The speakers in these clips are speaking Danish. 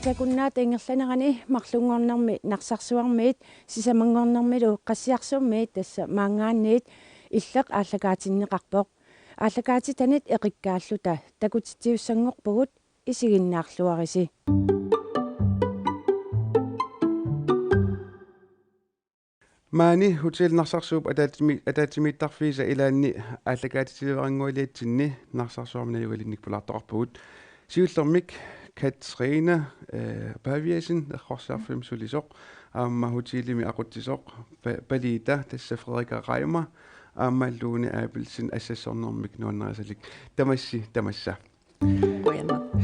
таакуннаат ингерланерани марлунгорнэрми нарсарсуармиит сисамангорнэрмилу qassiarsuummiit тасса маангаанниит иллеқ ааллагаатиннеқарпоқ ааллагаати танит эқиккааллута такутитиуссангорпугут исигиннаарлуариси Maani hotel narsarsuup ataatimiittarfiisa ilaanni ааллагаатитилерангуилиатсинни нарсарсуарминалугалинник пулаартоқарпугут сиуллермик Katrine Paviasen erqorsiarfim sulisoq aamma hutiilimi aqutsisоq palita tassa Frederika Reimer aammalluuni aapilsin assassornermik nuanneriasalik tamassa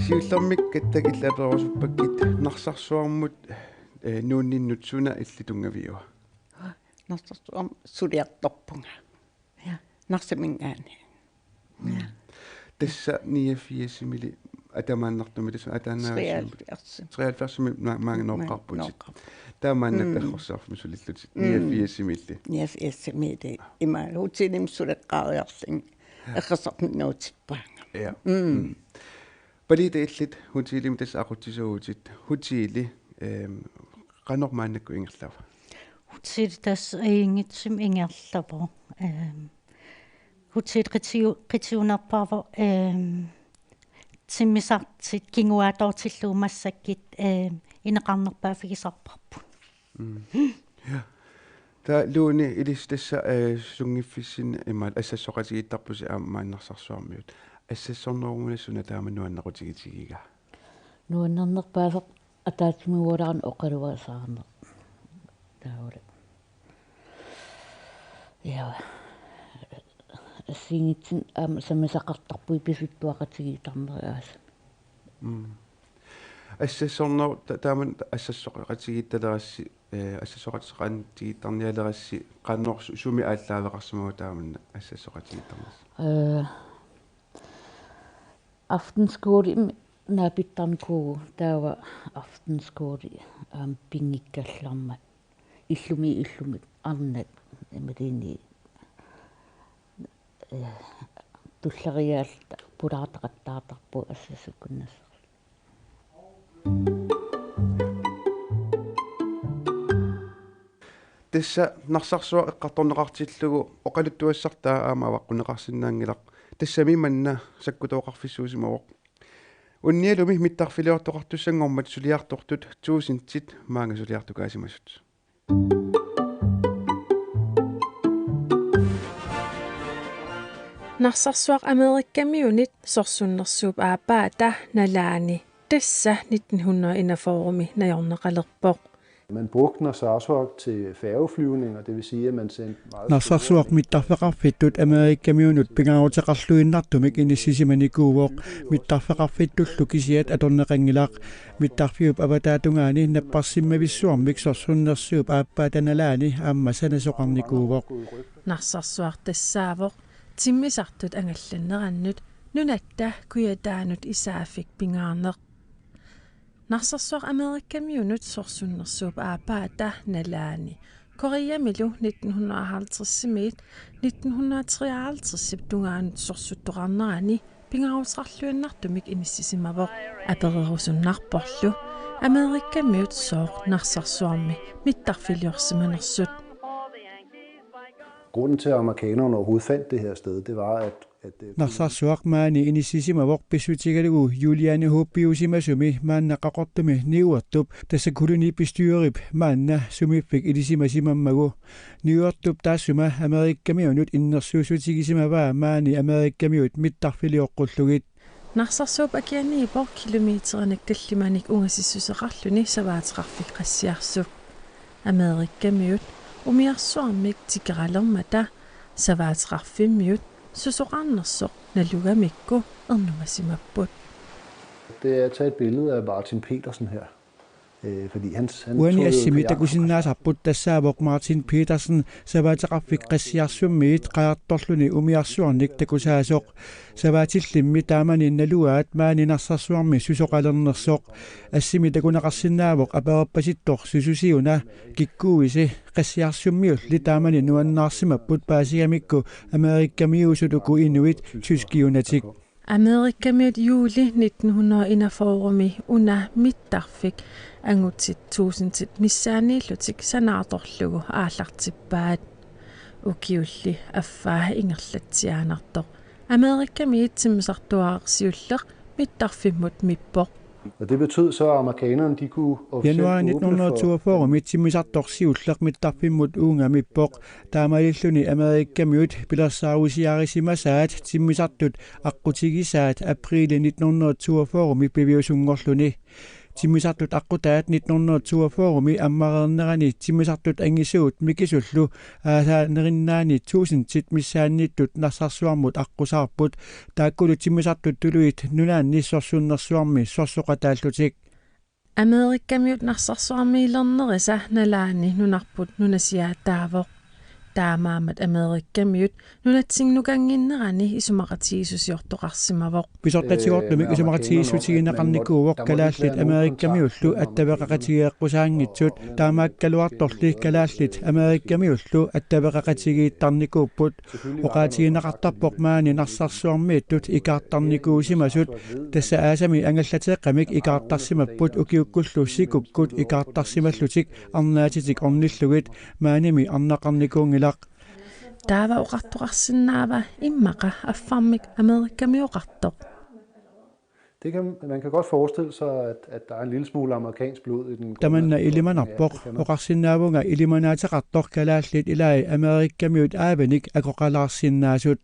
siullermik kattak illaperusuppakit narsarsuarmut nuunninnutsuna illitungaviua narsarsuarm suliartorpunga narsamingaani tassa 89 mili атамааннартуми тас атаанаасуми 73 маангнооққарпутит таамааннак аллорсаарфми сулиллутит 89 милли имаалуутилим сулеққариарлин эққасарнуутиппаанга палита иллит хутилим тас ақутсисууутит хутили qanормааннакку ингерлава хутили тас иингитсим ингерлапо хутили қитиунерпаава тиммисартит кингуаатортиллуумассаккит инеқарнерпаафигисарпарпут та лууни илис тасса сунгиффиссин имал ассассоқатигиттарпуси аамааннарсарсуармиут ассассорнерумунасуна таамануаннақутигитигига нуаннернерпаасеқ атаатимуулаарн оқалуасаарне тааула я сингитсин самисақартарпуи писуттуақатигитарнериаас ассассорнер тааман ассассоқатигитталерасси ассассоқатеқантигиттарниалерасси қаннорсу суми ааллаавеқарсимагу тааманна ассассоқатигиттарнас aftenskole naapittarnikuugu taava aftenskole pingikkallarma illumi arnat imaliini tulleriaalta pulaartaqattaartarpu assasukkunnas тасса нарсарсуа эққарторнеқартиллугу оқалуттуассартаа аама аваққунеқарсинаангилақ тассами манна саккутооқарфиссуусимавоқ унниалуми миттарфилиортоқартуссангормат сулиартортут туусинтит маанга сулиартукаасимасут нарсарсуақ америккамиунит сорсуннэрсууп аапаата налаани тасса 1941 najorneqalerpoq. Man brugte narsarsuaq til færgeflyvninger, det vil sige, at man sendte meget... Narsarsuaq mittarfeqarfittut amerikkamiunut pingaruteqarluinnartumik inissisimaniikuuvoq mittarfeqarfittullu kisiat atorneqangilaaq mittarfiup avataatungani napparsimmavissuarmik sorsunnersuup aapaatanalaani aamma sanasoqarnikuuvoq Narsarsuaq tassaavoq timmisartut angallannerannut nunatta kuyataanut isaafik pingaarneq Narsarsuaq amerikkamiunut sorsunnersuup aapaata nalaani Koreamilu 1950-simiit 1953 tungaanut sorsuttoqarnerani pingaruteqarluinnartumik inissisimavoq apererusunnarporlu amerikkamiut sooq narsarsuarmi mittarfiliorsimanersut Grunden til, at amerikanerne overhovedet fandt det her sted, det var, at narsarsuaq maani inissisimavoq pissutigalugu Juliane Hoppiusimasumi maannaqaqortumi niuartup tassakuluni pistyurip maanna sumiffik ilisimasimammagu niuartup taassuma amerikkamiunut innersuusutigisimavaa maani amerikkamiut mittarfilioqqullugit Narsarsuup akianiipor kilometernik tallimanik ungasissuseqarluni savaateqarfik qassiarsup amerikkamiut umiarsuarmik tikeralermata savaateqarfimmiut susoqarnersoq nalugamikku ernumassimapput. Det er at tage et billede af Martin Petersen her. Fordi han uani assimitakusinnaasarput tassaavoq Martin Petersen savaateqarfik qassiarsummit qaartorluni umiarsuarnik takusaasoq savaatillimmi taamani naluaat maani narsarsuarmi susoqalernersoq assimitakunaqarsinnaavoq apaapasittor sususiuna kikkuuisi qassiarsummiulli taamani nuannaarsimapput paasigamikku amerikkamiusutuku inuit tyskiunatik Amerikamiut juuli 1941 una mittarfik angutit tusintit missaaniillutik sanaartorlugu aallartippaat ukiulli affaa ingerlatsiaanartoq Amerikamiit simmisartuaarsiulleq mittarfimmut mippoq. Og det betød så, at amerikanerne de kunne Januar 1942 mitsimmisartorsiulleq mittarfimmut uungamippoq taamalilluni Amerikamiut pilersaausiarisimasaat timmisartut aqqutigisaat aprili 1942 mipiviusungorluni timmisartut aqqutaat 1942 ammarernerani timmisartut angisuut mikisullu aasaanerinaani 1000 missaannittut narsarsuarmut aqqusarput taakkulu timmisartut tuluit nunaanni sorsunnersuarmi sorsoqataallutik Amerikamiut narsarsuarmiilernerisa nalaani nunarput nunasiaataavoq taamaamat Amerikamiut nunatsinnukanginnerani isumaqatiisusiortoqarsimavoq pisortatiorlumi isumaqatiisutigineqarnikuuvoq kalaallit Amerikamiullu attaveqaqatigiiqqusaaangitsut taamaakkaluartorli kalaallit Amerikamiullu attaveqaqatigiittarnikuupput oqaatigineqartarpoq maani narsarsuarmiittut ikaartarnikuusimasut tassa aasami angallateeqqamik ikaartarsimapput ukiukkullu sikukkut ikaartarsimallutik arnaatitik ornillugit maanimi arnaqarnikuungila Taava uqartoqarsinnaava immaqa affarmik Amerikamiuqartoq. Man kan godt forestille sig, at der er en lille smule amerikansk blod i den. Tamanna ilimanarpoq oqarsinnaavunga ilimanaateqartoq kalaallit ilai Amerikamiut aabanik akoqalaarsinnaasut.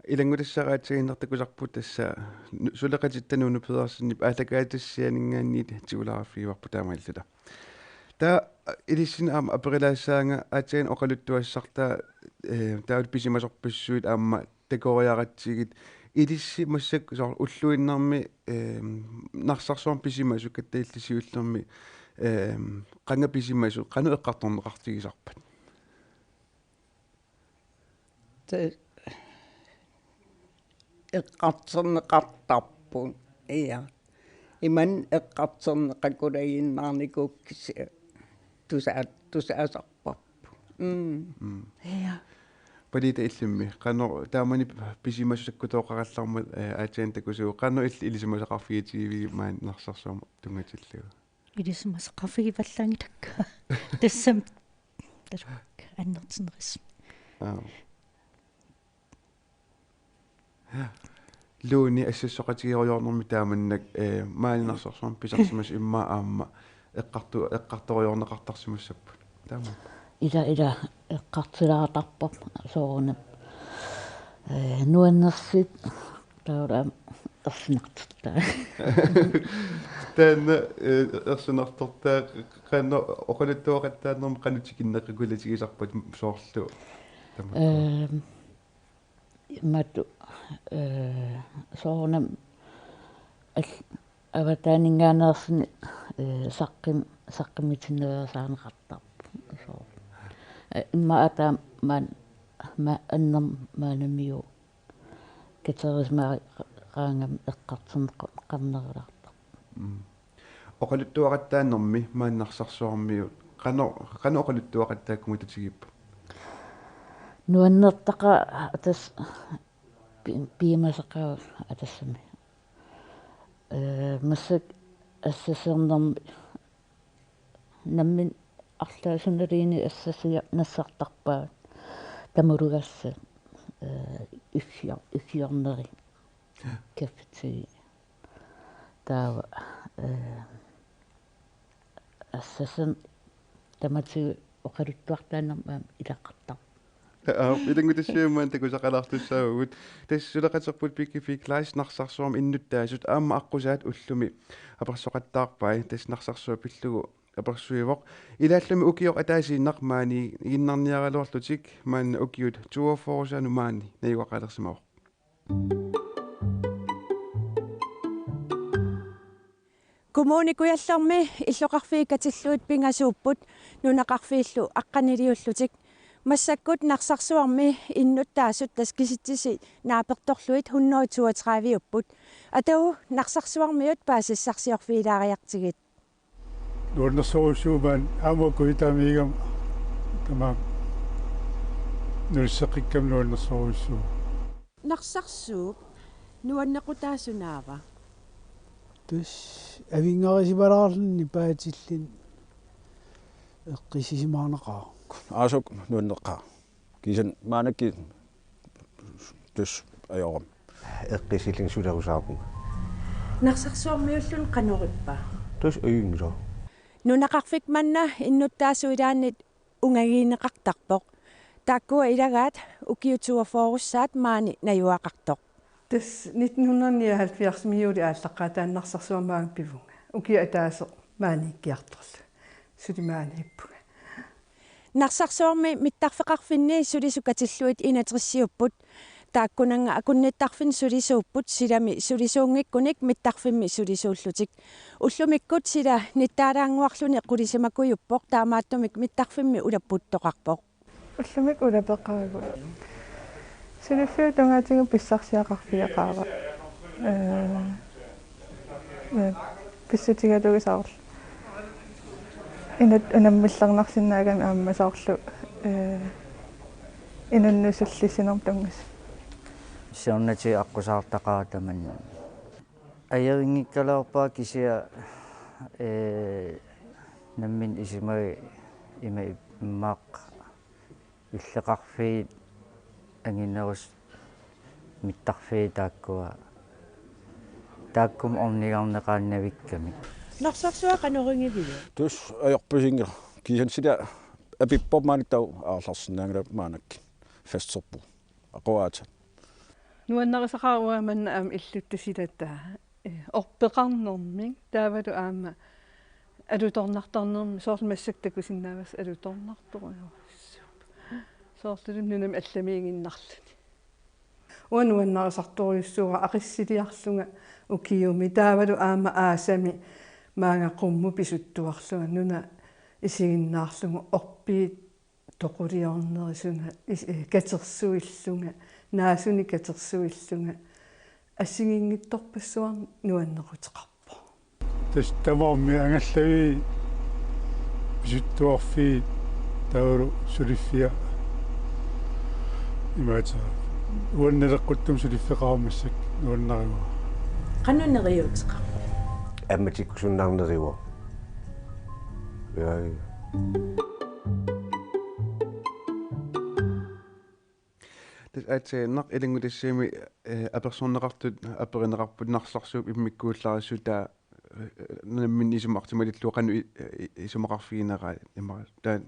Ilangutissaqaatiginertakusarput tassa suleqatittanuunu pedersannip aallakaatissianingaanniit tiularafiivarpu taamaillula. Ta ilissin aama aperilaassaanga aatigan oqaluttuassartaa taut pisimasorpissuit aama takoriaqatsigit ilissi massak soor ulluinnermi narsarsuarm pisimasu kattaillisiullermi qanga pisimasu qanu eqqartorneqartigisarpat. Eqqartorneqartarpun ia iman eqqartorneqakulaginnarnikuukkisi tusaasarpappu ia Padita illimmi qanno taamani pisimassakkutoqarallarmat aatigan takusuu qanno ilisimasaqarfiitigivi maan narsarsuam tungatillugu Ilisimasaqarfigivallaangitakka tassam taruk annertineris luuni assissoqatigioriornermi taamannak maalinarsorsuam pisarsimas imma aamma eqqartoriorneqartarsimassappu taama ila eqqartilaatarpap soorna nuannersit taura ersinartuttaa taanna ersinartortaa qanno oqaluttuoqattaannerm qanutikinneqqikulatigisarpat soorlu matu soorna avataningaanерсни saqqimitinneversaanaqartarpu soo imma ata man ma annam manamiu keterisma qaangam eqqarterneqarnerlarta oqaluttuoqattaannermi maannarsarssuarmiu qano oqaluttuoqattaakkumutatigippa nuannertaqa atas piimasaqa atassami massak assassernermi nammin арлаасунналиини ассасиа нассартарпаа тамулугасса иффиорнери кафти таава ассасан тамати оқалуттуартааннарма илаққартар илангутассиумаан такусақалаартуссаагут тассулеқатерпут пиккифик лайс нарсарсуарм иннуттаасут аама аққусаат уллуми аперсоқаттаарпай тас нарсарсуа пиллугу аперсуивоқ илааллами укиоқ атаасииннақ маани игиннарниаралуарлутик маанна укиут туофорусану маани наюақалерсимаоқ Kommunikujallarmi illoqarfiikatилluut pingasuupput nunaqarfiillu aqqaniliullutik massakkut narsarsuarmi innuttaasut taskisittisi naapertorluit 132 upput atau narsarsuarmiut paasissarsiorfiilaariartigit Nuornersorusuumaan aamukuitamiigam tama нуссақиккам нуаннерсоруссуу Narsarsuup nuannequtaasunaava. тус авингарисималаарлунни паатиллин эққисисимаарнеқаа аасук нуаннеққаа кисан маанакки тус аёрам эққисиллин сулерусаапу Narsarsuarmiullun qanurippa. тус уйнгило Nunaqarfik manna innuttaasuilaannit ungagiineqartarpoq. Taakkua ilagaat ukiutuafoorussaat maani najuaqartoq. Tas 1979 miuli ааллаққатааннарсарсуамаан пивунга укиа атаасо maanikkiartorlu sulimaaniippuga Narsarsuarmi mittarfeqarfinni sulisukatилluit inatrissiupput taakkunanga akunnittarfin sulisuupput silami sulisuungikkunik mittarfimmi sulisuullutik ullumikkut sila nittaalaanguarluni qulisamakuyuppoq taamaattumik mittarfimmi ulappuuttoqarpoq ullumik ulapeqqaagu siliffiu tungaatigu pissarsiaqarfiaqaava pissutigalugisaarlu inat unammallarnarsinnaagami aammasaarlu inunnusullisinern tungas сиорнати аққусаартақаатаман аерингиккалаарпаа кисиа наммин исимаги има иммаақ иллеқарфи ангинерус миттарфи тааккуа тааккум орнигарнеқааннавикками Narsarsuа qanuringivia тус аёрпусингер кисан сила апиппомааниттау аарларсинаангала маанакки фассерпу ақуаата нуаннерисақаруа манна аама иллуттасилаттаа орпеқарнэрмик таавалу аама алуторнартарнерми соорлмассактакусиннаавас алуторнарторуйорсууп соорлулун нунам алламиигиннарлуни уануаннерисарторюссуура ақиссилиарлунга укиуми таавалу аама аасами маангаққумму писуттуарлуга нуна исигиннаарлугу орпиит тоқулиорнерисуна катерсуиллунга наасуни катерсуиллунга ассигингитторпассуар нуаннеқутеқарпо тас тамаами ангаллаги писуттуарфи тауру сулиффиа имаата уаннелеққуттум сулиффеқарамассак нуаннариуа qanuneriutеқарпо амматиккусуннаарнериуа яа атнақ илингулиссими аперсорнеқартут аперинеқарпут нарсарсууп иммиккуулларissута наммин исумартималиллу қану исумақарфигинераа имара таа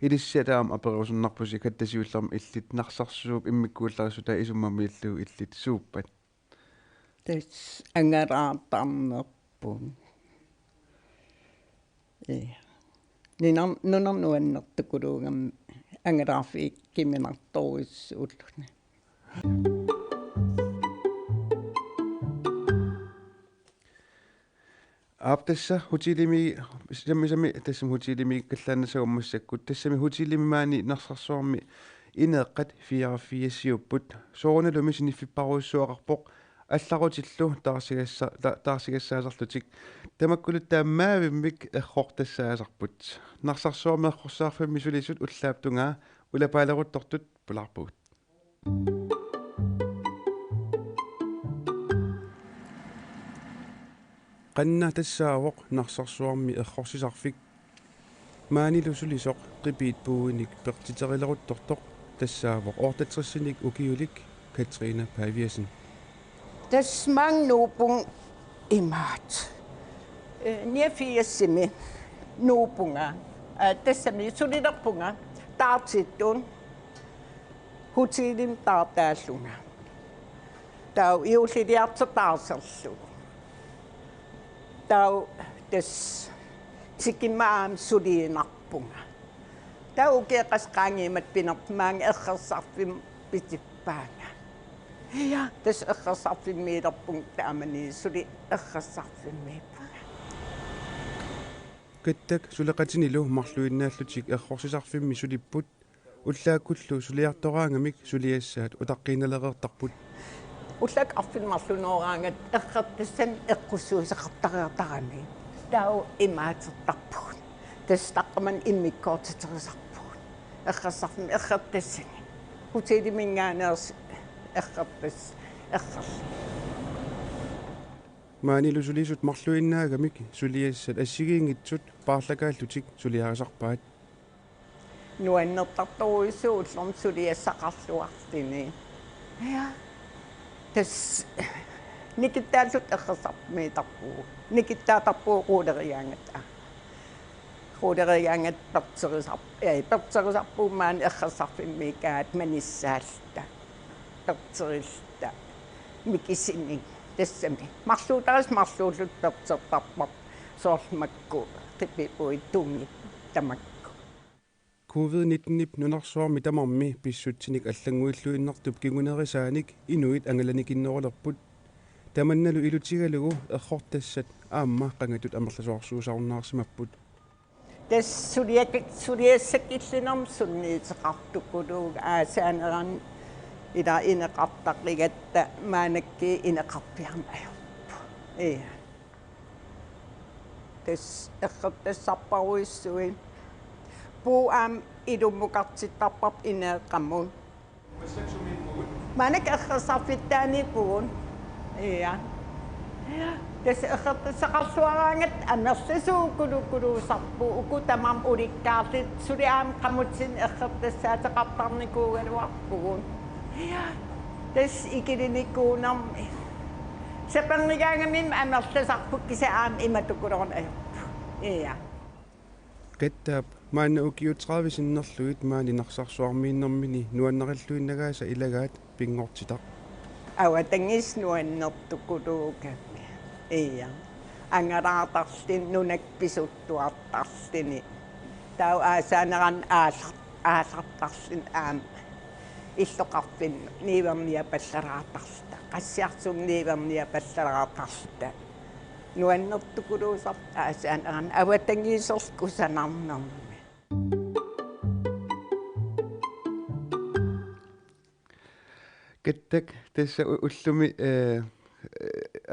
илиссатаам аперусуннарпуси каттасиуллерм иллит нарсарсууп иммиккуулларissута исуммамиллу иллит сууппат тэс ангараартарнерпун нинам нуаннертукулуугам ангарафи киминарторуссууллуни аптасса хутилими сами тассам хутилими каллааннасагуммассаккут тассами хутилими маани нарсарсуарми инеэккат фиарафиассиуппут соорналуми синиффиппаруйссуақарпоқ алларутиллу таарсигассаасарлутик тамаккулут таамаавиммик эрхортассаасарпут нарсарсуарми эрхорсаарфамми сулисут уллааптунгаа улапаалеруттортут пулаарпугут qanna tassaawoq narsarsuarmi errorsisarfik maanilussulisoq qipiit puuinik pertiterilleruttortoq tassaawoq ortatrissinik ukiulik Katrina Paviasen tasmangnuupung imaat niafiassimi nuupunga tassami sulilerpunga taartittun hutilim taartaallunga tau iulliliartertaarserlu tau tas tikimaam suliinarpunga tau ukeqasqaangiimat pinermaang errersarfim pitippaanga ja tas errersarfimmiilerpung taamani suli errersarfimmiippunga kattak suleqatinilu marluinnaallutik errorsisarfimmi sulipput уллааккуллу сулиартораангамик сулиассаат утаққиналереэртарпут уллак арфилмарлуноораангат эррертассан эққуссуисеқартариартарами тау имаатертарпугут тастаққаман иммиккоортитерисарпугут эррессарфим эррертассани Kutidi mingaaners erqarpas erqar. Maanilu sulisut marluinnaagamik suliassat assigiingitsut paarlakaallutik suliarisarpaat. Nuannertartoruissuullorm suliassaqarluartini. Ja. Tas nikittaallut erqersarmiitarpuu. Nikittaatarpuu quuleriaangata. Quuleriaangat perterisarpuumaan erqersarfimmiikaat manissaalta. Perterista mikisinning tassami. Marluullut pertertarpap soormakku qipipui tumi tamak. COVID-19 nunarsuarmi tamarmi pissutsinik аллангуиллуиннартуп кигунерисааник инуит ангаланикиннерулерпут таманналу илутигалугу эрхортассат аама qangatut амерласуарсуусаруннаарсимаппут тас суриассаккиллинерм сунниитеқартуккулууг аасаанеран ила инеқартақлигатта маанакки инеқарпиармаярпу тас эққаттассарпаруиссуи puam idumukatsitapap ineqammun. Manek erqersarfittaani puun. Iya. Tas erqersaqarluarangat amerlisuukuluusarpu ukutamam ulikkaarlit suliaam qamutsin erqertassaateqartarnikuugaluarpugun. Iya. Tas ikilinikuunarmi. Sepannigaangamim amerlusarpuk kisaam imatukulorun ajorpu. Iya. Qettaap maana ukiutravisinnerluit maani narsarsuarmiinnermini nuannaqalluinnagaasa ilagaat pingortitaq. Awatangis nuannertukuluukami. Iya. Angaraatarlin nunakpisuttuartarlini. Tau aasaanaran aallartarlin aam illoqarfin niivernia pallaraatarlta. Qassiarsum niivernia pallaraatarlta. Nuannertukuluusar aasaanaran awatangiiserkusanarnermi. Qettak tassa ullumi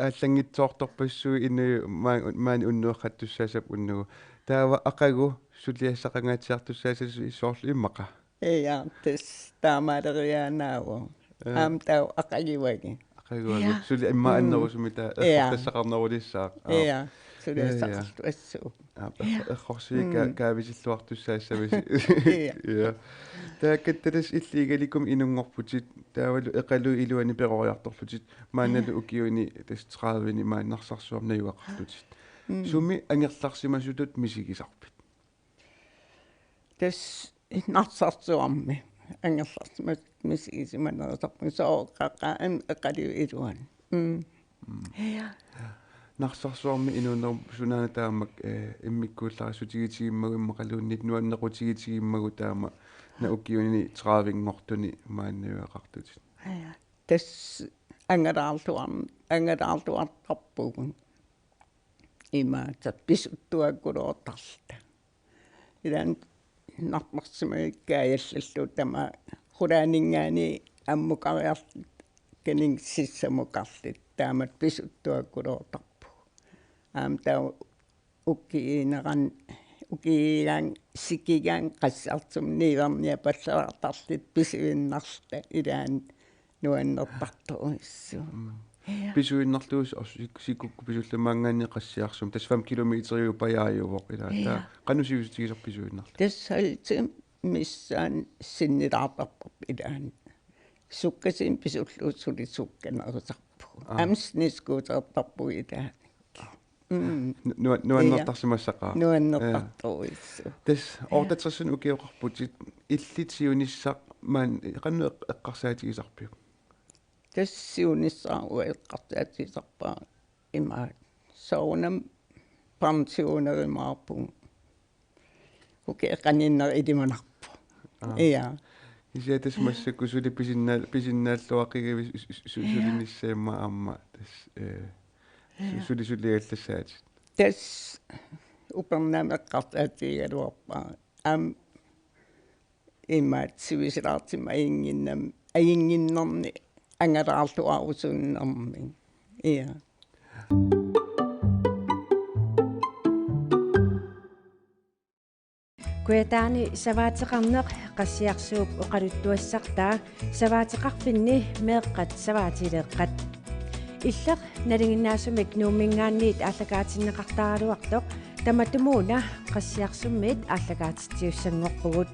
ааллангитсоорторпассуи ину маани уннуэққаттуссаасап уннугу таава ақагу сулиассақангаатсиартуссаасасу иссоорлу иммақа Iya, tis taamaaderiaanaawo. Tau aqagiwagi. Aqagiwagi. Suli imma annerusumita eqqortassaqarnerulissаа. Iya, suliassaqartu assu. Eqqorsi kaavisilluartussaassavisi. Iya. Taakkattalas illiigalikum inungorputit taavalu eqalu iluani peroriartorlutit maanalu ukiuni tas 30-ni maannarsarssuarna yuaqarlutit. Sumi angerlarsimasutut misigisarpit. Tas narsarsuarmi angerlarsimat misigisimanarsarpun sooqqaqaan eqaliu iluan. Ja. Narsarsuarmi inuunner sunaana taamak immikkuullarasutigitigimmagu immaqaluunnit nuannequtigitigimmagu taama na ukiuni 30-ngortuni maannayuaqartutit. Ja. Tas angaraartuartarpugun imaat pisuttuakkuloortarta. Ilan narmarsimagikkaayallallu tama qulaaningaani ammukariart kening sissamuqarlit taamat pisuttuakkuloortarpu. Tau ukkiineran ukiigaan sikigaan qassartum niivernia pallaraartarlit pisuinnarta ilaan nuannertartuissu. Pisuinnarluus sikukku pisullamaangaanni qassiarsum tas 5 kilometeriu pajaajuvoq ilaa qanusiusutigisar pisuinnarlu. Tassaltim missaan sinnilaartarpap ilaan sukkasin pisulluussuli sukkanerisarpu. Amsniskuutertarpu ilaan. Nuannertarsimassaqaa. Nuannertartuissu. Tas ortatsersun ukioqarputit illitiunissaq maan qannu eqqarsaatigisarpiu. Tassiunissaaru eqqarsaatigisarpaa imaat soornam pensionerimaarpun ukeeqaninner ilimanarpu. Iya. Isiatas massakku suli pisinnaаллуақигави sulinissaamma aamma tas suliallassaati. Tas upernameqqarsaatigaluarpaa imaat sivisilaartima ayinginnerni angalaarluarusunnermi. Iya. Kuetaani savaatiqarneq qassiarsuup oqaluttuassartaa savaatiqarfinni meeqqat savaatileeqqat иллеq налингиннаасумик нууммингаанниит ааллагаатиннеқартааруартоq таматумууна qassiarsummiit ааллагаатитсиуссангорпугут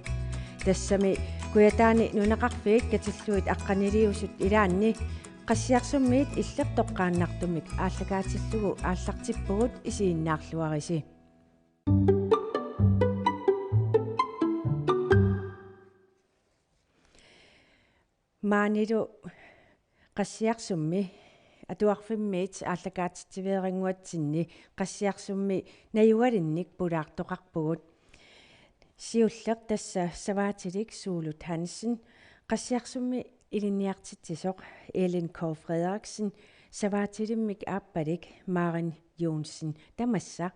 тассами куятаани нунеқарфиик катиллуит аққанилиусут илаанни qassiarsummiit иллеқ тоққааннартумик ааллагаатиллугу ааллартиппугут исииннаарлуариси маанилу qassiarsummi атуарфиммиит ааллагаатитсивеерингуатсинни qassiarsummi наюгалинник пулаартоқарпугут сиуллеқ тасса саваатилик суулут хансен qassiarsummi илинниартитсисоқ Elin K. Frederiksen саваатилиммик ааппалик Maren Jonsen тамасса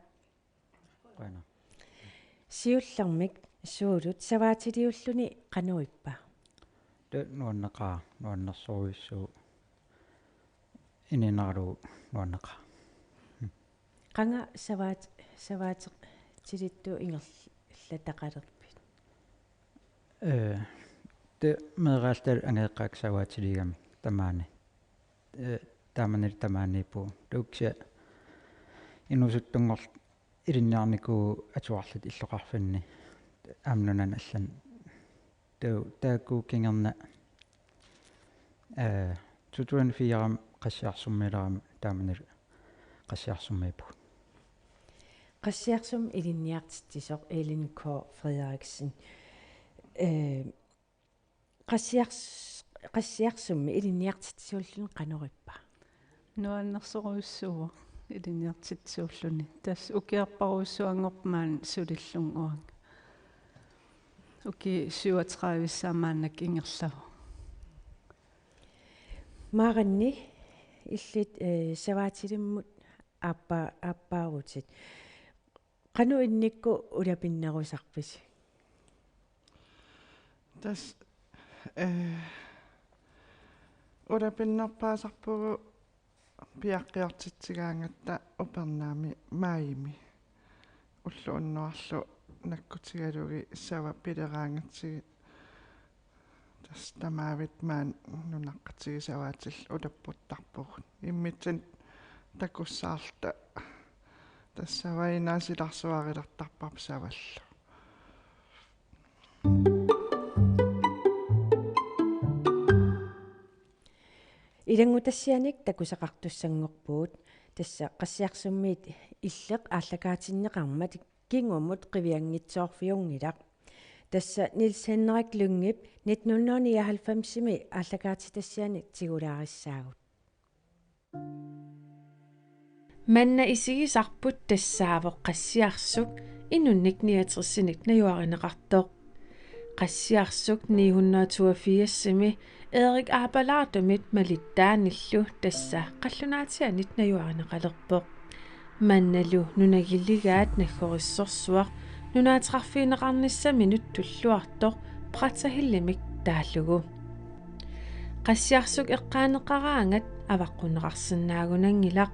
сиуллэрмик суулут саваатилиуллуни qanуиппа нуаннеқаа нуаннерсоруиссуу ининару нуаннеқа qanga savaat tilittu ingerlataqalerpit те мераалтал ангеққак саваатилигами тамаани тааманил тамааниипу тукся инусуттунгор илинниарнику атуарлут иллоқарфинни аамнунан аллан таакку кингерна тутуан фиарам qassiarsummilaram taamанил qassiarsummiipu qassiarsum ilinniartittisoq Elin K. Frederiksen qassiarsummi ilinniartitsuullun qanurippa nuannersoruissuuva ilinniartitsuulluni tas ukiarparuissuangorpmaan sulillun uang uki 37-issaamaannak ingerlavu maaranni illit savaatilimmut aappaarutit qanu innikku ulapinnerusarpis tas ulapinnerpaasarpugu piaqqiartitsigaangatta upernaami maayimi ulluunnuarlu nakkutigalugi sava pileraangatsigi tas tamaavit maan nunaqqatigisavaatil ulapputtarpugut immitsin takussaarta tassavainaasilarsuarilartarpap savallu илангутассианик такусақартуссангорпуут тасса qassiarsummiit иллеқ ааллагаатиннеқармат кингуммут қивиангитсоорфиунгилақ тасса Niels Henrik Lyngip 1999-ми ааллагаатитассианик тигулаариссаагут манна исигисарпут тассаавоқ qassiarsuq инунник 69-синик наюаринеқартоқ qassiarsuq 982-сими Erik Aberlardumit malittaanillu tassa qallunaatianit najuarneqalerpoq mannalu nunagilligaat naggorissorsuaq nunaatrarfiineqarnissami nuttulluartoq pratahillimik taallugu qassiarsuq eqqaaneqaraangat avaqqunneqarsinnaagunangilaq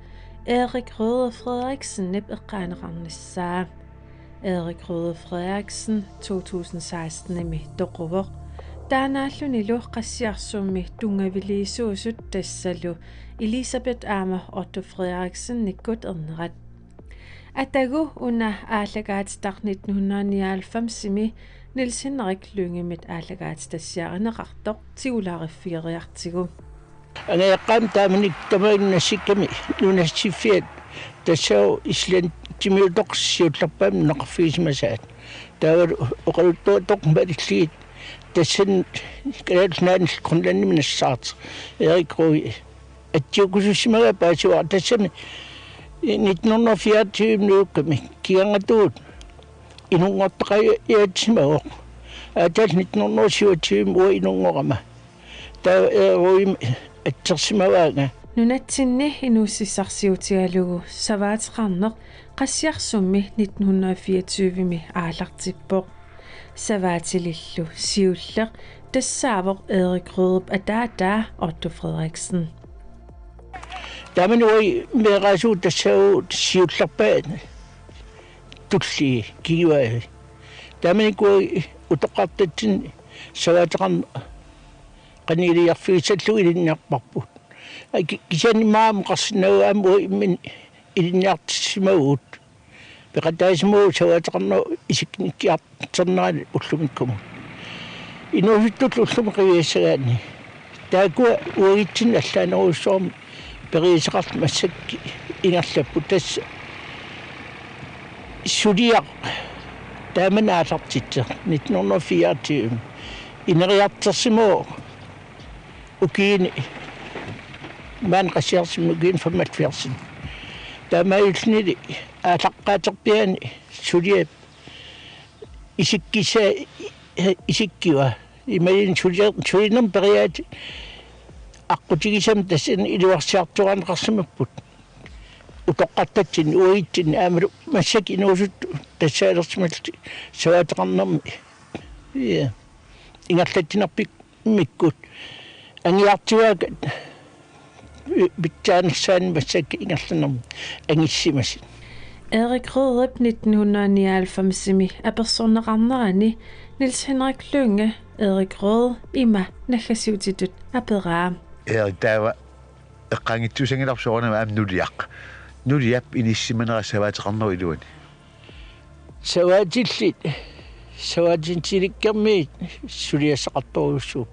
Erik Røde Frederiksen eqqaaneqarnissaa Erik Røde Frederiksen 2016-imi toquvoq таанааллунилу qassiarsummi tungavillisuusut tassalu Elisabeth Amer Otto Frederiksen nikkut ernerat atagu una aallagaatitaq 1999-simi Niels Henrik Lyngimit aallagaatitassiarineqartoq tigulaariffieriartigu angeeqqaam taamanik tamainnassikkami nunassiffiat tassau islan timiutoqsiullarpaam neqarfiisimasaat taavalu oqaluttuatoq malilliit tassan kalaatnaan qunlanni minassaart Erik Røde atjukusussimaga paasuar tassami 1924 kiangatuut inungortaqaiatsimagoq atal 1927 ua inungorama ta Røde atsersimavaaga nunatsinni inuussissarsiutigalugu savaatiqarneq qassiarsummi 1924-mi aalartippoq savaatilillu siulleq tassaavoq Erik Røde ataataa Otto Frederiksen Tamen oi merasu tassau siullerpaat tulli kiwa Tamanikuagi utoqartatsin savaataqarna qaniiliarfigissallu ilinniarparput. Kisani maam qarsinau amu immin ilinniartissimagut. Peqataismu savaataqarna isiknikkiarternaali ullumikkumu. Inuusittut ullumiqiviassagaani. Taakua uagitsin allaaneruussoormi periiseqart massakki ingerlappu tassa suliaq taamanaallartitseq 1924 ineriartersimoo ukiini maan qasiarsimu ukiin fammatfiarsin taamaayullnili aalaqqaaterpiani suliap isikkiwa imalin sulinam periaati аққутигисам тассан илуарсиартуарнеқарсимаппут утоққаттатсин уигитсин аамалу массак инуусут тассаалерсималти саваатеқарнерми ингерлатсинарпик миккут ангиартуаак битсаанерсаани массак ингерланерми ангиссимасин Erik Rødrup 1999 аперсорнеқарнерани Niels Henrik Lynge Erik Rød има нахасиутитут апераа Тава эққангитсусангиларсуарнама аам нулиақ нулиап иниссиманера саваатеқарнеру илуани саваатиллит саваатинтиликкерми сулиассақарторуссууп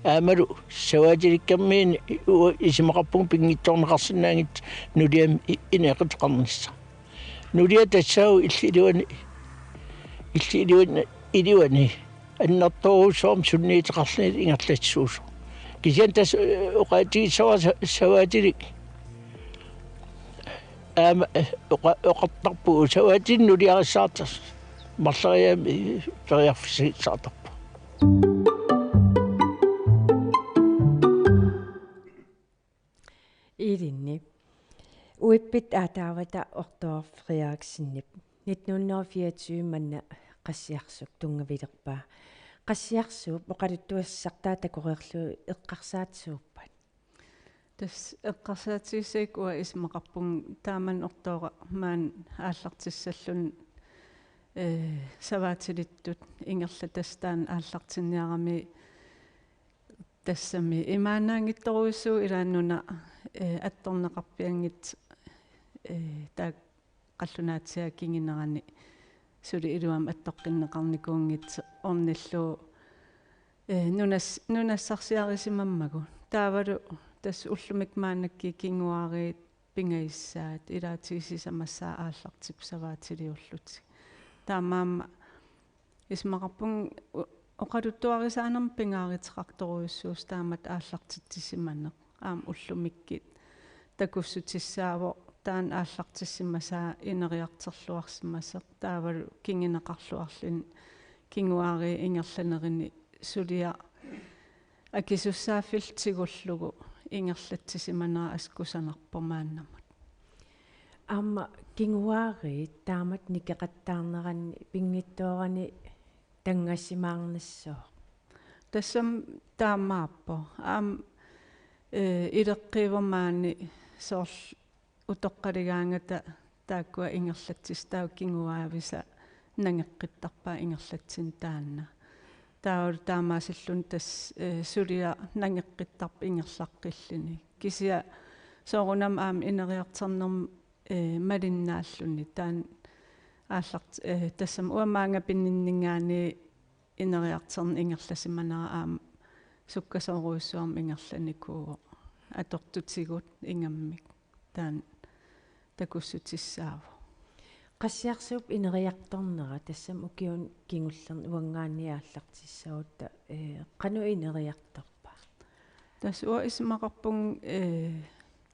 аамалу саваатиликкерми исимақарпун пингитторнеқарсинаангит нулиам инеқитеқарнисса нулиа тассау илливани аннарторуусоорм сунниитеқарлини ингерлатсуусо кисиан тас оқаатигисава саваатилик аама оқартарпу саваатин нулиариссаартас марлариами периарфисиитсаартарпу Илинни уиппит аатаавата ортоор Фриариксиннип 1924 манна qassiarsup tungaviliqpaa qassiarsuup oqaluttuassartaa takoreerlu eqqarsaatsuuppat tas eqqarsaatigissaik ua ismaqarpun taaman ortoora maan aallartissallun savaatilittut ingerlatastaan aallartinniarami tassami imaanaangittoruissuu ilaannuna attorneqarpiangit taa qallunaatiaa kinginerani suli iluam attoqqinneqarnikuungit ornillu nunassarsiarisimammagu taavalu tas ullumik maannakki kinguari pingaissaat ilaatigisisamasaa aallartip savaatiliulluti taamaamma ismaqarpun oqaluttuarisaanerm pingaariteqartoruissuus taamat aallartittissimaneq aam ullumikkit takussutissaaво taan aallartissimasaa ineriarterluarsimaseq taavalu kingineqarluarlin kinguari ingerlanerini sulia akisussaaffiltigullugu ingerlattisimanera askusanarpomaannamut amma kinguari taamat nikeqattaarneranni pingittoorani tangassimaarnassoo tassam taamaappo aam ileqqiivermaani soorl utoqqaligaangata taakkua ingerlatsis taukkinguaavisa nangeqqittarpaa ingerlatsin taanna taul taamaasillun tas sulia nangeqqittarp ingerlaqqillini kisia soorunam aam ineriarternerm malinnaallunni taan аалларт тассам уамаанга пинниннингаани инериартern ингерласиманера аама суккасооруйссуарм ингерланикуу атортутсигут ингаммик таан такуссутиссаава qassiarsuup ineriartornera tassam ukiun kingullerni uangaanniaallартиссаутта qanu ineriartorpa tas ua ismaqarpung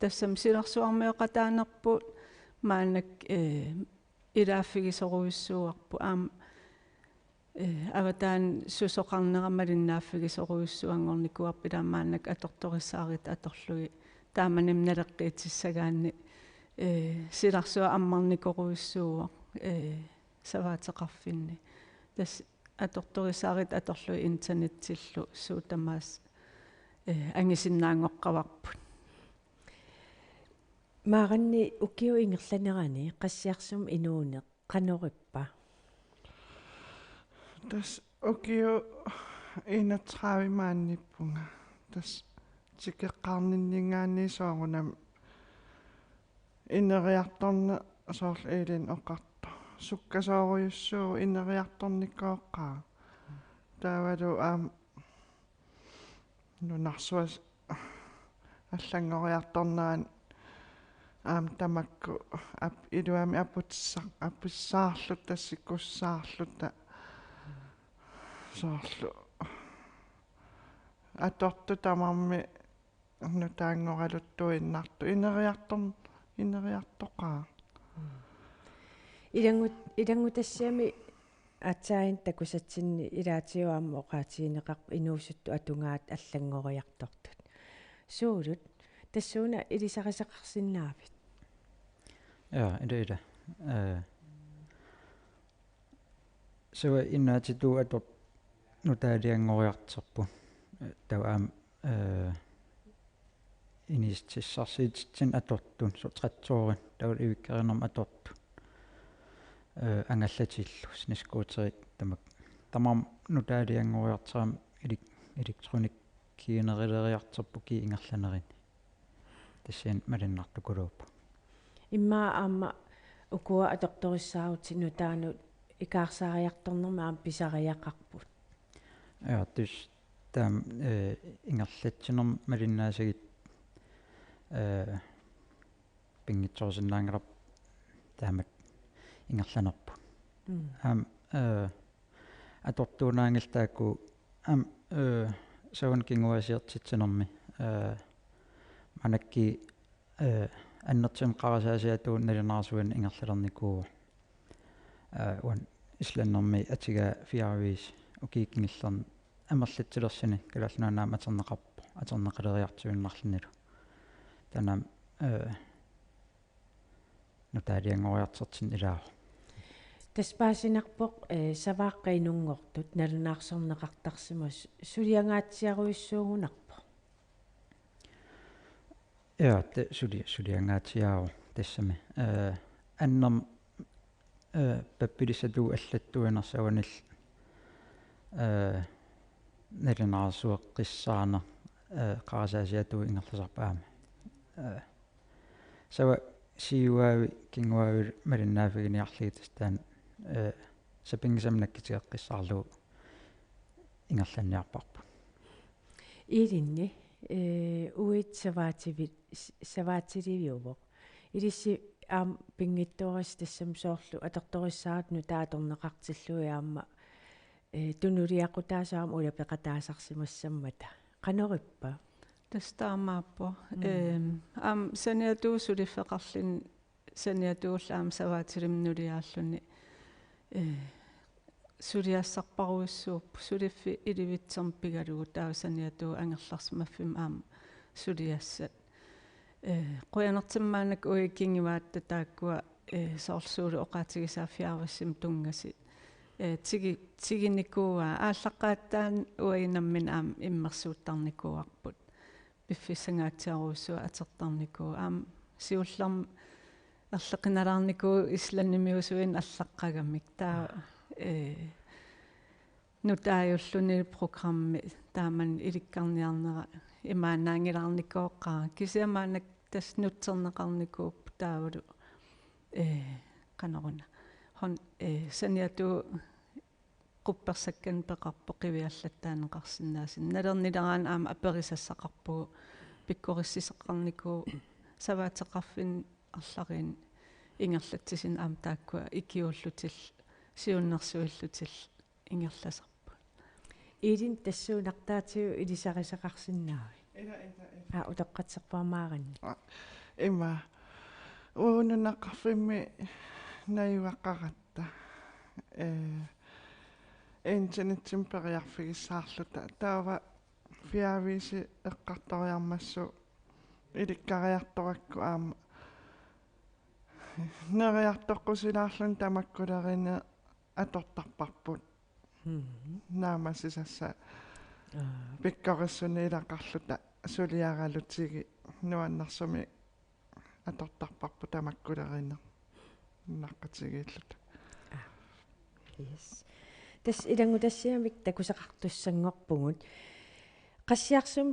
тассам силарсуармеэқатаанерпут маанак илааффигисоруйссууарпу аам аватаан сусоқарнерамалиннааффигисоруйссуангорникуарпилаамаанак аторториссаарит аторлуги тааманим налеққиитиссагаанни силарсуа аммарникоруйссууа саваатеқарфинни тас аторториссаарит аторлуги интернеттиллу суутамаас ангисиннаангоққаварпут maaranni ukiu ingerlanerani qassiarsum inuune qanorippa Tas okio 31 maannippunga. Tas tikeqqarninningaanni soorunam ineriartorna soorl eelin oqarto. Sukkasooruyussuu ineriartornikkooqqaa. Taavalu nunarsuas аллангориарторнеран тамакку илуами апписсаарлут тассиккуссаарлута соорлу аторту тамарми нутаангоралуттуиннарту инериартоқаа илангутассиами атсаин такусатсинни илаатиуаама оqaатигинеқарп инуусутту атунгаат аллангориартортут суулут тассууна илисарисақарсинаавит ида сова иннаатиту атор нутаалиангориартерпу таваам инистиссарсиитсин атортун сутратсоорин тавал ивиккеринерм аторту ангаллатиллу снискуутери тамам нутаалиангориартерам электроник киинерилериартерпу ки ингерланерин тассиан малиннартукулууппу имма аама укуа аторториссаарути нутаану икаарсаариарторнерма аам писариақарпут тус таам ингерлатсинерм малиннаасагит пингитсорсинаангерап таамат ингерланерпу аам атортуунаангилтаакку аам саван кингуасиертитсинерми манакки аннертим қарасаасиатуун налинаарсуан ингерлалерникуу уан исланнерми атига фиарвис укииккингиллерн амерлатсилерсини калаллунанаама атернеқарпу атернеқалериартуиннарлинилу танам нутаалиангориартертин илаа таспаасинарпоқ савааққинунгортут налунаарсорнеқартарсимас сулиангаатсиаруиссуугунарпо те сулиангаатсиару тассами аннерм паппилисатуу аллаттуинерсаванил налунаарсуэққиссаана қарасаасиатуу ингерласарпаама сава сиуави кингуави малиннаафигиниарлигитастаан сапингисамнаккитиэққиссаарлу ингерланниарпарпу илинни уит саваатиливиувоқ илисси аам пингитторис тассам соорлу аторториссаат нутааторнеқартиллуи аама тунулиақутаасаам улапеқатаасарсимассаммата қанориппа тастаамааппо аам саниатуусулиффеқарлин саниатуулла аам саваатилимнулиааллуни сулиассарпаруиссууп сулиффи иливитсерм пигалугу таусаниатуу ангерларсимаффим аам сулиассат қуянертиммаанак уиккингиваатта тааккуа соорлсуулу оqaатигисааффиарвассим тунгаси тигинникууа ааллаққааттаан уинаммин аам иммерсууттарникууарпут пиффиссангаатсиаруссуа атертарникуу аам сиулларм арлеқиналаарникуу исланнимиусуин аллаққагаммик таа нутааюллуни программи тааман иликкарниарнера имаанаангилаарникооққаа кисиамаанак тас нутсернеқарникууп таавалу канаруна хон саниату quppersakkan peqarpo qiviallataanеқарсинаасин налернилараан аама аперисассақарпугу пиккориссисеқарникуу саваатеқарфин арларин ингерлатсисин аама тааккуа икиуллутил сиуннерсуиллутил ингерласарпу илин тассуунартаатиу илисарисақарсинаави утоққатсерпаамааранни има уунунаққарфимми наюаққаратта интернеттим периарфигиссаарлута таава фиависи эққарториармассу иликкариарторакку аама нериартоққусилаарлун тамаккулерина атортарпарпут наамасисасса пиккориссуни илақарлута сулиаралутиги нуаннарсуми атортарпарпу тамаккулерина наққатигииллута yes тас илангутассиамик такусақартуссангорпугут qassiarsum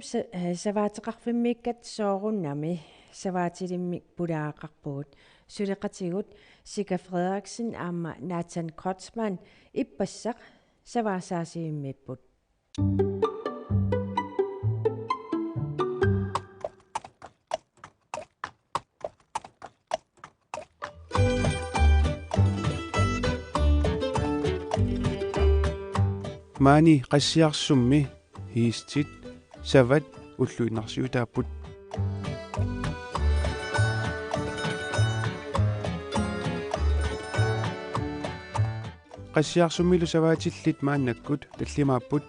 savaatiqarfimmiikkat soorunami savaatilimmi pulaaqarpugut suleqatigut Sika Frederiksen aamma Nathan Kotzmann ippassaq savaasaasiimmipput Mani qassiarsummi hiistit savat ulluinarsiutaapput qassiarsummilu savaatillit maannakkut tallimaapput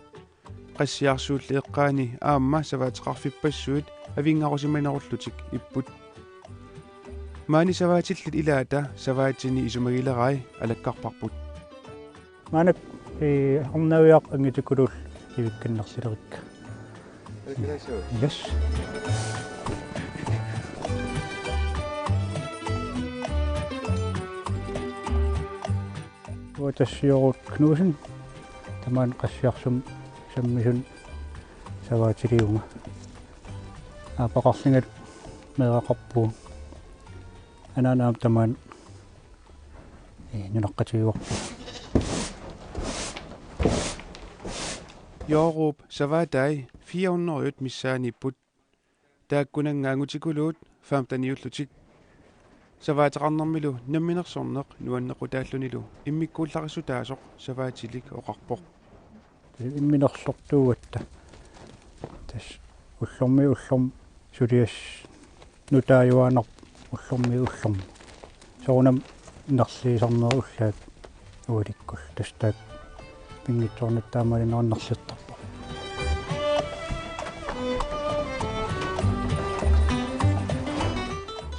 qassiarsuulli eqqaani aamma savaatiqarfipassuut avingarusimanerullutik ipput maani savaatillit ilaata savaatini isumagilerai alakkarparput maanak ornaviaq angitikulul ivikkannersilerikka yes Tassiorut Knudsen taman qassiarsum sammisun savaatiliunga aapaqarlingat meeqaqarpuu anaanaam taman nunaqqatiuarpu Jaarup savaatai 400 missaanipput taakkunangaangutikuluut 15 savaatiqarnermilu namminersorneq nuannequtaallunilu immikkuullarissutaasoq savaatilik oqarpoq imminersortuugatta tas ullormi sulias nutaajuaanaq ullormi soonam nerliisarneru ullaat ualikkul tastaak pingitsornattaamalinernersittарпа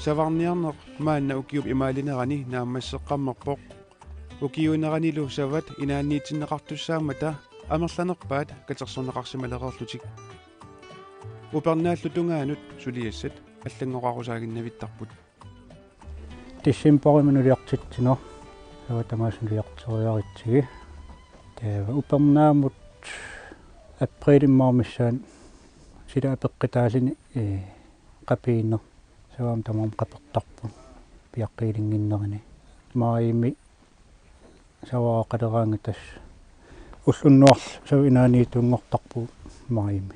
savarniarneq maanna ukiup imaalinерани naammasseqqammerpoq ukiuneranilu savat inaanniitinneqartussaamata amerlanerpaat katersorneqarsimalерерлутик upernaallutungaanuut suliassat аллангоqarusaaginnavittarput тиссимпориманулиартитсинер саватамаасулиартериаритсиги таава упернаамут априлиммаамиссаан сила апеққитаалини қапииннер саваам тамам қаперторпу пиаққиилингиннерини маими саваа қалераанга тас уллуннуарл сав инааниитунгортарпу маими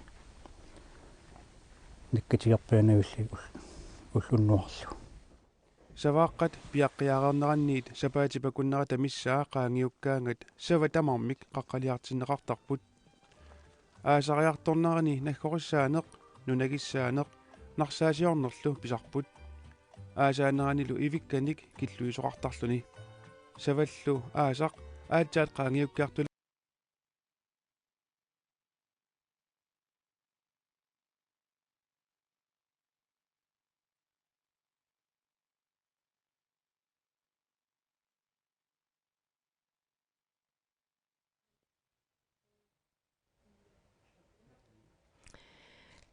никкатиарпианавилли уллуннуарлу savaqqat piaqqiaaqerneranniit sapaatipakkunnera tamissaa qaangiukkaangat sava tamarmik qaqqaliartinneqartarput aasariartornerani naggorussaaneq nunagissaaneq narsaasiornerlu pisarput aasaaneranilu ivikkanik killuisoqartarluni savallu aasaq aatsaat qaangiukkaartu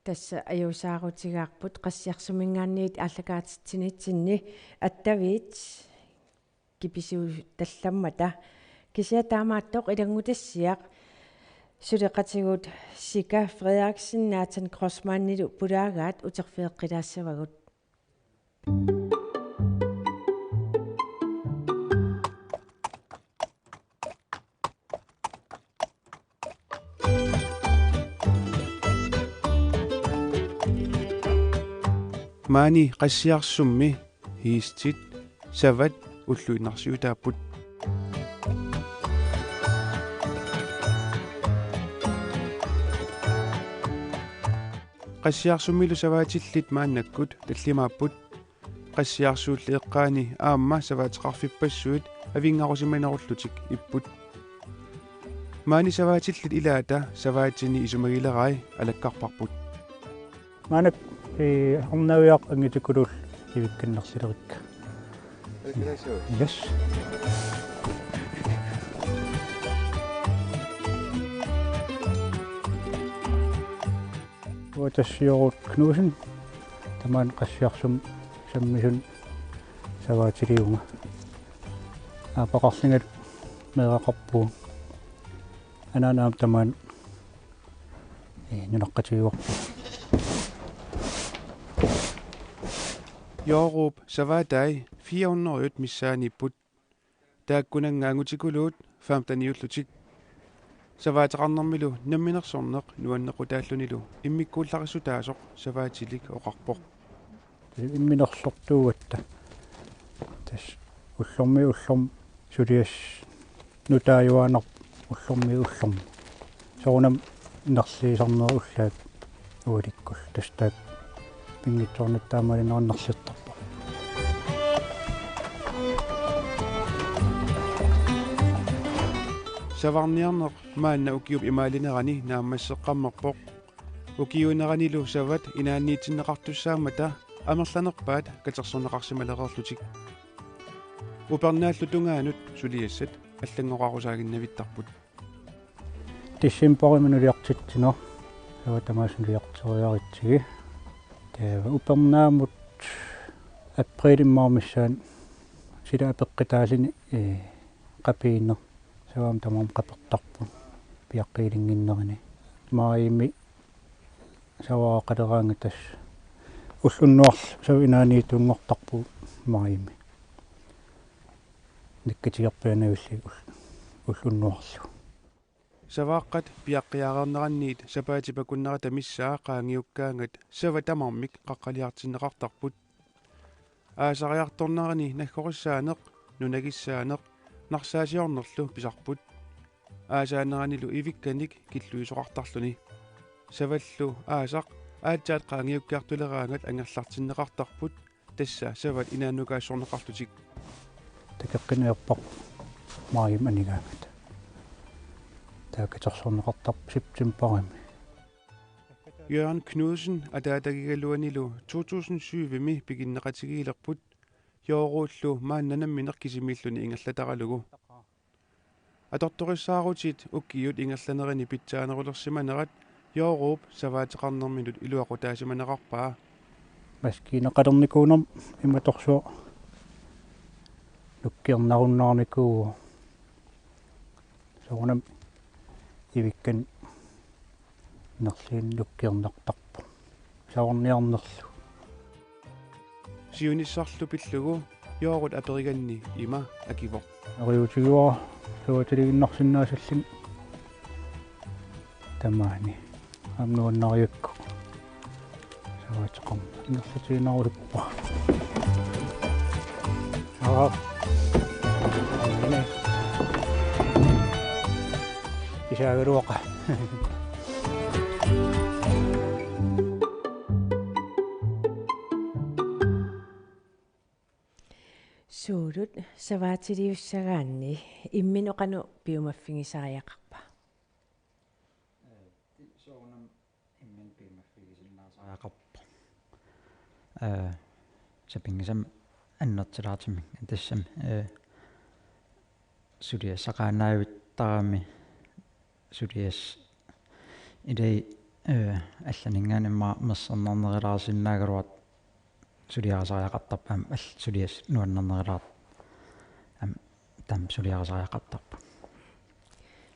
Tässä ajusaarutigaarput qassiarsumingaanniit ааллакаатитсинитсинни аттавиит кипису талламмата кисиатаамааттоқ илангутассиақ сулеқатигут Sika Frederiksen Nathan Kotzmannилу пулаагаат утерфеэққилаассавагут Mani qassiarsummi hiistit savat ulluinarsiutaapput qassiarsummilu savaatillit maannakkut tallimaapput qassiarsuulli eqqaani aamma savaatiqarfipassuut avingarusimanerullutik ipput maani savaatillit ilaata savaatini isumagilerai alakkarparput maanak ornaviaq angitikulul ivikkannersilerikka yes Tassiorut Knudsen taman qassiarsum sammisun savaatiliunga aapaqarlingat meeqaqarpuu ананаам тамаан нунаққатигуарпу Joorup Savatai 400 missaanipput taakkunangaangutikulut 15 savaataqarnermilu namminersorneq nuannequtaallunilu immikkuullaqissutaasoq savaatilik oqarpoq имминерсортуугатта тас уллорми сулиас нутааюанер уллорми соонам нерлиисарнеруллаат уаликкул тастаат пингитсорнаттаамалинернерлиттарпа Savarniarneq maanna ukiup imaalinерани нааммассеққаммерпоқ укиунеранилу сават инаанниитсиннеқартуссаамата амерланерпаат катерсорнеқарсималерерлутик упернааллутунгаанут сулиассат аллангоқарусаагиннавиттарпут тиссимпориманулиартитсино саватамаасулиартериаритсиги таава упернаамут априлиммаамиссаан сила апеққитаалини қапииннер саваам тамаам қапертарпу пиаққиилингиннерини маими саваа қадераанга тас уллуннуар савинаанитунгортарпу маими никкатиарпианавилли уллуннуарлу савааққат пиаққиаарернеранниит сапаатипакуннерата миссаа qaangiukkaangat саватамармик қаққалиартиннеқартарпут аасариарторнерани наггориссаанеқ нунагиссаанеқ нарсаасиорнерлу писарпут аасаанеранилу ивикканик киллуисоқартарлуни саваллу аасақ аатсаат qaangiukkaartuleraangat ангерлартиннеқартарпут тасса сават инааннукаассорнеқартутик такеққиниерпар маим анигаангат таакатерсорнеқартар септемберами Jørgen Knudsen атаатагигалуанилу 2007-ми пигиннеқатигиилерпут Jooruullu мааннанамминер ингерлатаралугу аторториссаарутит уккиут ингерланерини питсаанерулерсиманерат Joorup саваатеқарнерминут илуақутаасиманеқарпаа маскинеқалерникуунер иматорсуа луккиернаруннаарникуу соонам ивиккан нерлиин луккиернартарпу саорниарнерлу сиунissarlu пиллугу Joorut апериганни има акивоқ ариутигуа суатилигиннарсиннаасаллин тамаани амнуаннариакку саваатеқарма нерлатигинарулуппа исаагалуақа Suurut savaatiliussagaanni imminuqanu piumaffigisaariaqarpa soonam immin piumaffigisinnaasariaqarpa sapingisam аннертилаартимик тассам сулиассақаанаавиттарами сулиас илай алланингаанимма мерсернернерилаарсиннаагалуат сулиарасариақартарпаам ал сулиас нуаннернерилаар там сулиарасариақартарпа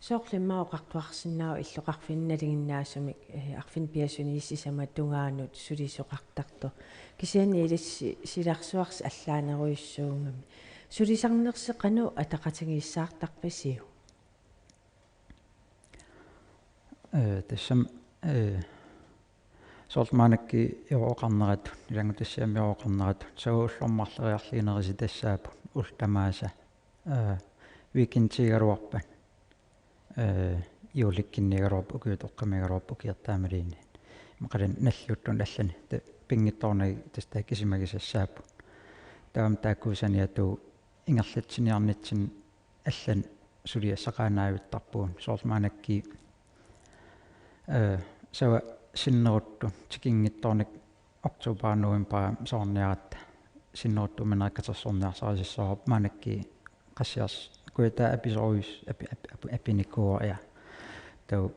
соорлиммаоқартуарсинаау иллоқарфинналигиннаасумик арфин пиасунииссисама тунгаанут сулисоқартарту кисиани илисси силарсуарс аллаанеруйуссуунгами сулисарнерсеқану атақатигииссаартарпасиу тассам соортмаанакки иоқарнерат илангутассаами иоқарнерат саууллормарлериарлиинериси тассаапу ултамааса викинтигаруарпан иуликкиннигаруарпу укиутоққамигаруарпу киертаамалиини мақалан наллуттун аллани пингитторнаги тастааккисимагисассаапу таам тааккуусаниату ингерлатсиниарнитсин аллан сулиассақаанаавиттарпуун соортмаанакки сава синнерутту тикингитторник октobер новембер соорниаратта синнерутту манераккатерсорниарсарисиссаарап маанакки qassiars kuita episois epinikkuaria tau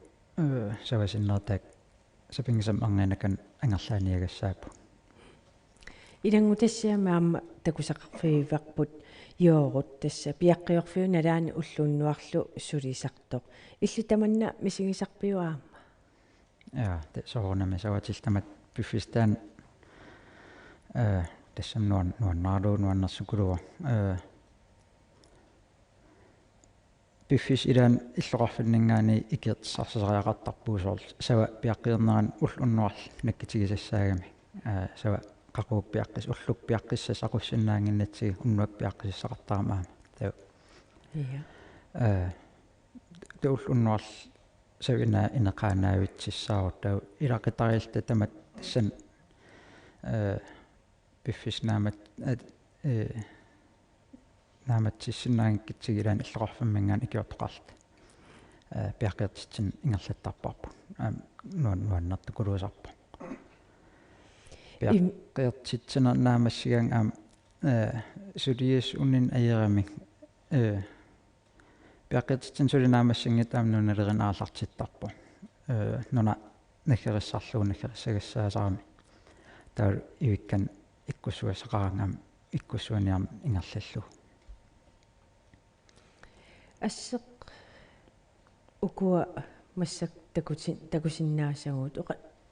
savasinnertaak sapingisam angaanakan angerlaaniagassaapu илангутассиама такусақарфииварпут юорут тасса пиаққиорфиуна лаани уллууннуарлу сулисартоқ иллу таманна мисигисарпиуаама det soornami sawatilltamat piffistaan tassam nuannaaruunuannersukuluwa piffis ilaan иллоқарфиннингаани икиертсарсериақартарпуусоорл сава пиаққиернеран уллуннуарл наккитигисассаагами сава qaquppiaqqis ulluppiaqqissas aqussinnaanginnatsi unnuak piaqqissaqartaamaama tau tuullunnuarl savina ineqaanaavitsissaaru tau ilaqitariilta tamat san piffisnaamat naamatsissinnaangitsigilaan illoqarfammingaan ikiortoqarta piaqqiertitsin ingerlattarparpu nuannertukuluusarpu piaqqiertitsina naamassigaan suliis unnin ajerami piaqqiertitsin sulinaamassingit aamnunalerin aallartittarpu nuna nakkerissarluun nakkerissagassaasaarami taul ivikkan ikkussuasaqaangam ikkussuaniarm ingerlallu ассеқ укуа массак такусиннаасагуут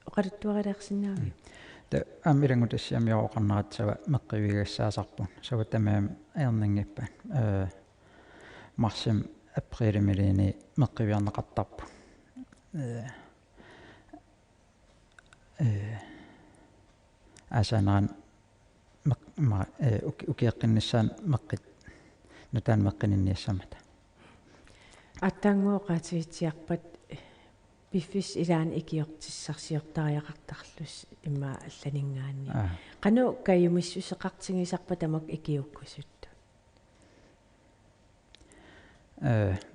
оқалуттуарилеерсинаави та амилангутассиамиоқарнаратсава меққивигассаасарпун сава тамаам аернингиппа марсим априлимилини меққивиарнеқартарпу асанаран укиэққиннссаан меққит нутаан меққининниассамата аттангуоқатигитсиарпат пиффис илаан икиортиссарсиортариақартарлус имма алланингаанни қану каюмиссусеқартигисарпа тамак икиуккусутта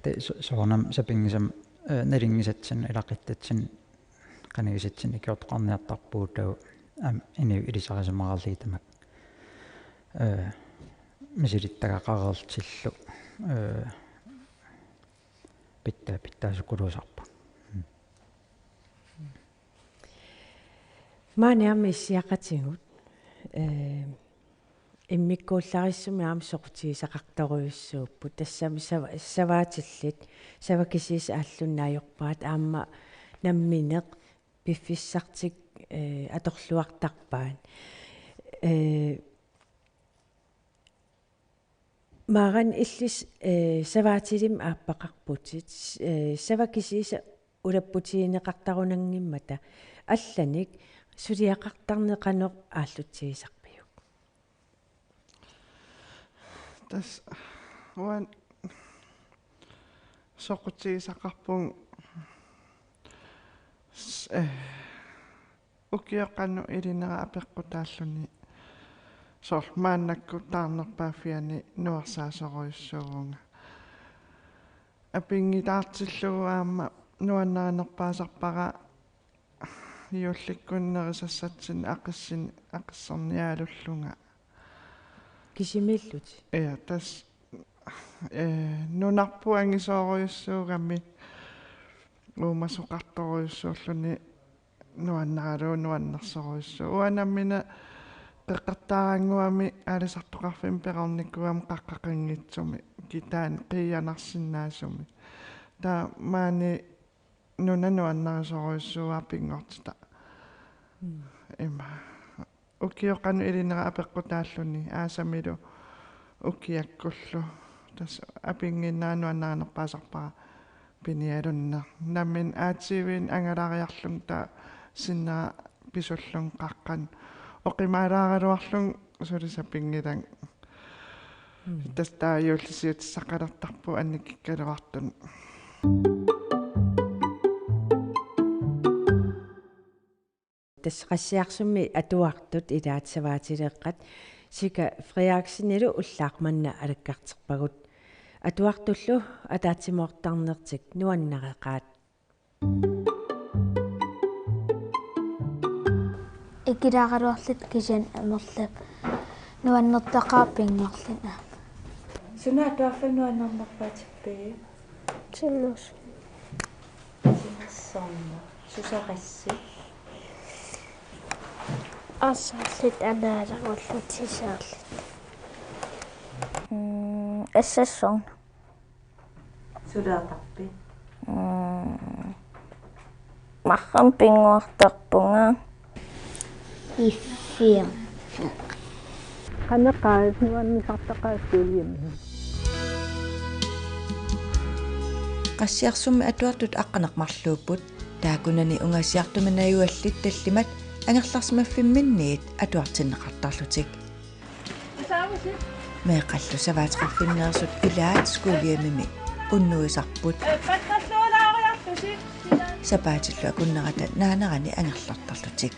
те соонам сапингисам налингисатсин илақиттатсин канагисатсин икиортоқарниартарпуу тау ам ини илисарисамаралли тамак мисилиттагақарерлтиллу питтаасукулуусарпу маанеами иссиақатигут иммиккууллариссуми аама соқутигисақарторуйуссууппу тассами саваатиллит савакисис ааллуннаajorpaat аама намминеқ пиффиссартик аторлуартарпаан Maran illis savaatilim aappaqarputit savakisiisa ulapputiineqartarunangimmata allanik suliaqartarneqanoq aallutsigisarpiuk tas wan soqutigisaqarpun ukiaqannu ilinera apeqqutaalluni sormaannakku taarnerpaafiani nuarsaasoruissuugunga apingitaartillugu aamma nuannaanerpaasarpara iullikkunnerissassatsin aqissarniaalullunga kisimillut ja tas nunarpuangisooruissuugammi uumasuqartoruissuulluni nuannersoruissuu uanammina qeqqartaranguami aalisartoqarfim peqarnikkuam qaqqaqinngitsumi kitaan qiianarsinnaasumi ta maani nunanuannarisoruissuuga pingortita ima ukioqanu ilinera apeqqutaalluni aasamilu ukiakkullu tas apinginnaanu pinialunna nammin aatsiivin angalariarlun ta sinna pisullun qaqqan oqimaalaaraluarlun sulisapingilan tastaa yuullisiutissaqalertarpu annikkikkaluartun тассақассиарсуми атуартут илаатсаваатилеэққат сика фриаксинилу уллаақманна алаккартерпагут атуартуллу атаатсимоортарнертик нуаннареқаат икилаагалуарлит кисиан амерлап нуаннертақааппингорлина суна туаффануаннернерпаатиппи синнус синнссорна сусақасси Arsarlit anaalaqullutissaarlit. Assasson. Sudaartarpi. Marram pinguartarpunga. Iffiam. Qanaqaas nuannisartaqaassuuliammi. qassiarsummi atuartut aqqanaqmarluupput taakunani ungasiartumanayuallit tallimat angerlarsmaffimminniit atuartinneqartarlutik meeqallu savaatiqarfinneersut ilaat skuuliamimi unnuisarput sapaatillu akunnerata naanerani angerlartarlutik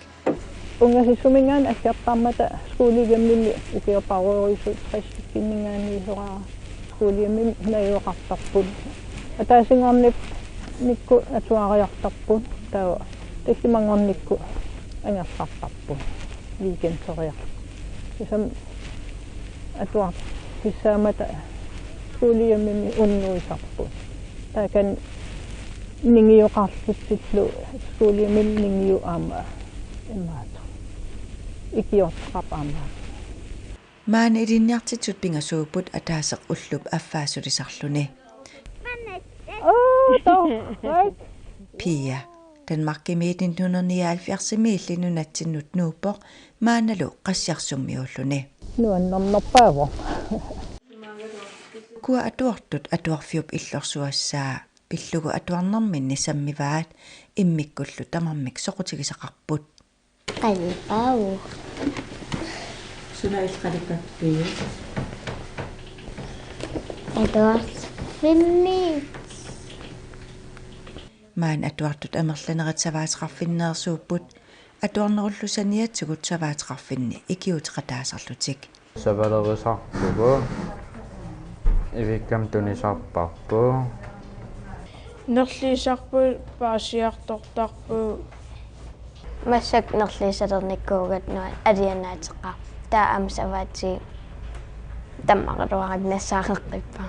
ungasissumingaan assiartaarmata skuuligammilli ukiorparuurisut qassikkinningaani soraa skuuliammi nayuaqartarput атаасингорнип никку атуариартарпут таа тассимангорникку ангерлартарпут викентериа исам атуар киссаамата скуулиамми уннуисарпут таакан нингиоқарлуттиллу скуулиамми нингиу аама имаата икиортақап аама маана илинниартитсут пингасууппут атаасеқ уллуп аффаасулисарлуни Pia, Danmark i 1979 illinunattinnut nuupoq maanalu qassiarsummiulluni. Nuannarnerpaavo. Kua atuartut atuarfiup illorsuassaa pillugu atuarnerminni sammivaat immikkullu tamarmik soqutigisaqarput. Qalipaavu. Suna ilqalipappiu. Atuarfinni. Maan atuartut amerlanerit savaatiqarfinneersuupput atuarnerullusaniatsugut savaatiqarfinni ikiutiqataasarlutik savalerisarpugu ivikkam tunisarparpu Nerliisarpu paasiartortarpu massak nerliisalernikkuugat nuat alianaatiqqa taa am savaati tammaqaluarat nassaaqeqqippa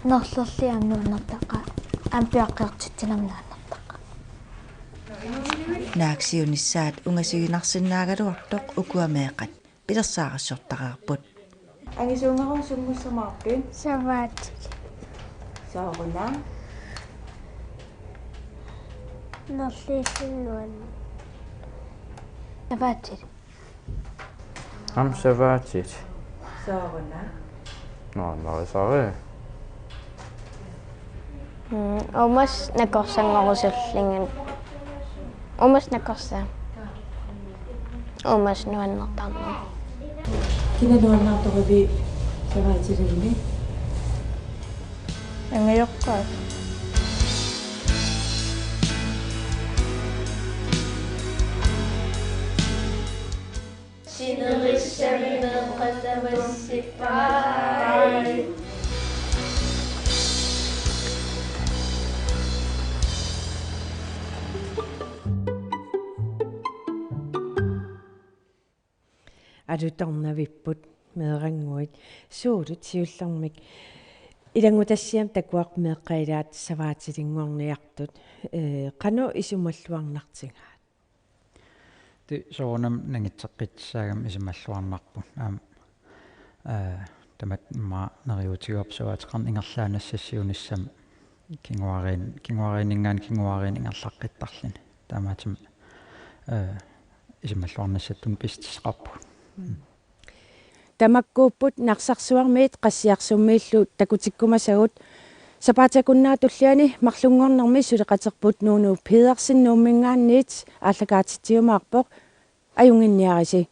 nerlerliannuunertaqa ампиаққертитсинарнааннартаqa naaksiunissaat ungasiginarsinnaagaluartoq ukuameeqat pilersaarissortaqaarput angisuungeruusummussamaarpin savaati saaruna nerliisinnuan savaati am savaatit saaruna narisare Omas nakorsangorusullingen. Omas nakorsa. Omas nuannertarnu. Kina nuannertoruvi savaatilagni? Angayoqqaat. Sinerissaminen qasavassippai. Adutornavipput meeranguit suutut siullermik ilangutassiam takuaqmeeqqailaat savaatilinguarniartut qanu isumalluarnartingaat ti soonam nangitseqqitsaagam isimalluarnarput tamat ma nariutiuap savaatiqarningerlaanassasiunissam kinguariningaan kinguariningerlaqqittarlini taamaatim isimalluarnassattun pistisqarpu Tamakkuupput narsarsuarmiit qassiarsummiillu takutikkumasagut sapaatakunnaatulliani marlungornermi suleqaterput nuunu pidersinnuummingaanniit ааллакаатитсиумаарпоq ajunginniarisi